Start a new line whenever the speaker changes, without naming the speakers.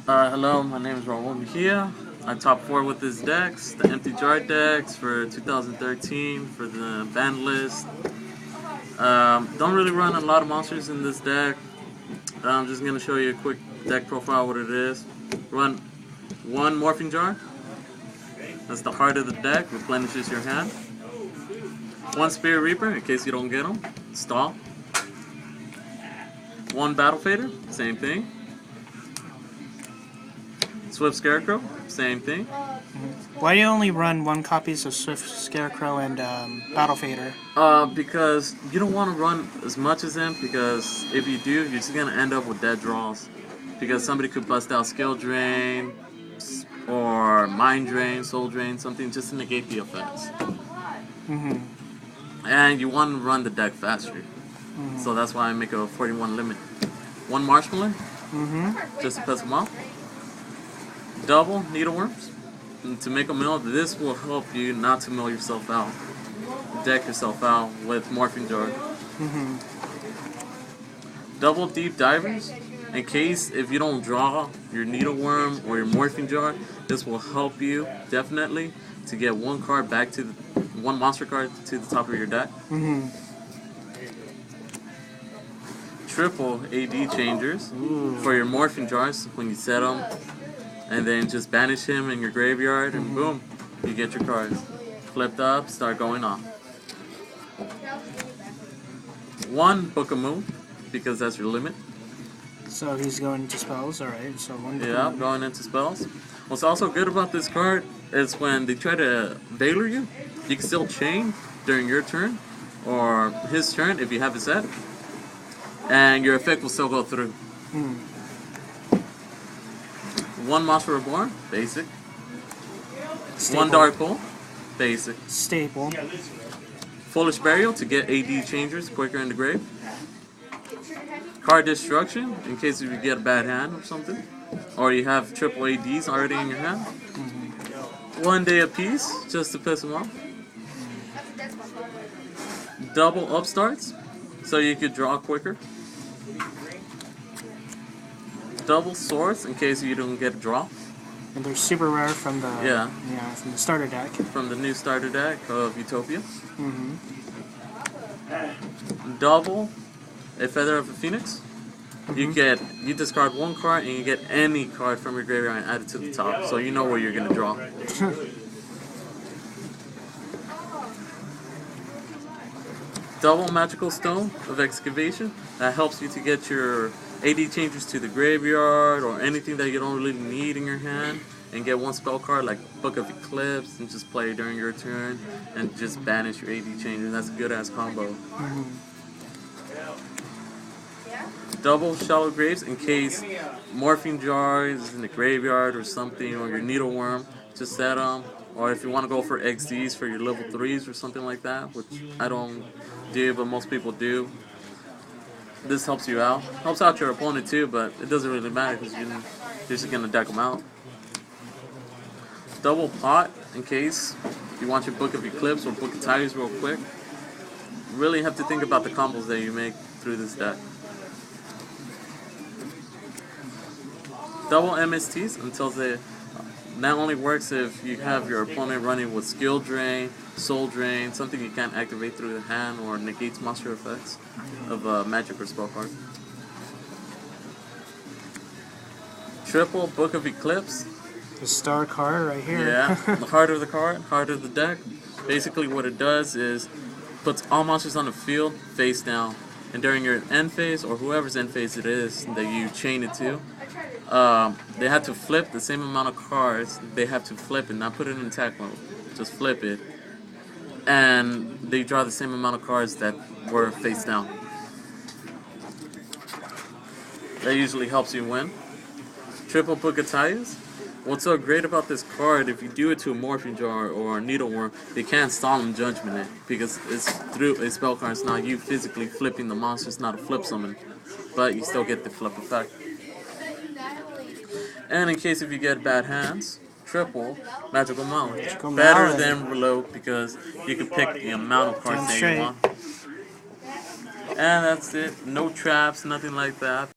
Hello, my name is Raul Mejia. I top 4 with this decks, the Empty Jar decks for 2013 for the band list. Don't really run a lot of monsters in this deck. I'm just going to show you a quick deck profile, what it is. Run one Morphing Jar. That's the heart of the deck, replenishes your hand. One Spirit Reaper, in case you don't get them. Stall. One Battle Fader, same thing. Swift Scarecrow, same thing.
Why do you only run one copies of Swift Scarecrow and Battle Fader?
Because you don't want to run as much as them, because if you do, you're just going to end up with dead draws. Because somebody could bust out Skill Drain, or Mind Drain, Soul Drain, something just to negate the effects. And you want to run the deck faster. So that's why I make a 41 limit. One Marshmallow, just to piss them off. Double Needleworms. And to make a mill, this will help you not to mill yourself out. Deck yourself out with Morphing Jar. Double Deep Divers. In case if you don't draw your Needleworm or your Morphing Jar, this will help you definitely to get one card back to one monster card to the top of your deck. Triple AD Changers for your Morphing Jars when you set them. And then just banish him in your graveyard, and boom, you get your cards. Flipped up, start going off. One Book of Moon, because that's your limit.
So he's going into spells, alright. So one.
Yeah, going into spells. What's also good about this card is when they try to Veiler you, you can still chain during your turn, or his turn if you have it set, and your effect will still go through. One Monster Reborn, basic.
Staple.
One Dark Hole, basic.
Staple.
Foolish Burial to get AD Changers quicker in the grave. Card Destruction, in case if you get a bad hand or something. Or you have triple ADs already in your hand. One Day of Peace, just to piss them off. Double Upstarts, so you could draw quicker. Double Swords, in case you don't get a draw.
And they're super rare from the from the starter deck.
From the new starter deck of Utopia. Double a Feather of a Phoenix. You discard one card and you get any card from your graveyard and add it to the top, so you know where you're gonna draw. Double Magical Stone of Excavation. That helps you to get your AD Changers to the graveyard or anything that you don't really need in your hand, and get one spell card like Book of Eclipse and just play it during your turn and just banish your AD Changers. That's a good ass combo. Double Shallow Graves, in case Morphing Jar is in the graveyard or something, or your Needleworm, just set them. Or if you want to go for XDs for your level 3s or something like that, which I don't do, but most people do. This helps you out. Helps out your opponent too, but it doesn't really matter because you're just going to deck them out. Double Pot, in case you want your Book of Eclipse or Book of Tigers real quick. Really have to think about the combos that you make through this deck. Double MSTs until they not only works if you have your opponent running with Skill Drain, Soul Drain, something you can't activate through the hand or negates monster effects of magic or spell card. Triple Book of Eclipse.
The star card right here.
Yeah, the heart of the card, heart of the deck. Basically what it does is puts all monsters on the field face down. And during your end phase, or whoever's end phase it is that you chain it to, they have to flip the same amount of cards. They have to flip it, not put it in attack mode. Just flip it. And they draw the same amount of cards that were face down. That usually helps you win. Triple Book of Tigers. What's so great about this card, if you do it to a Morphing Jar or a Needleworm, they can't Solemn Judgment it, because it's through a spell card. It's not you physically flipping the monster, it's not a flip summon, but you still get the flip effect. And in case if you get bad hands, triple Magical Mallet. Better than Reload, because you can pick the amount of cards that you want. And that's it. No traps, nothing like that.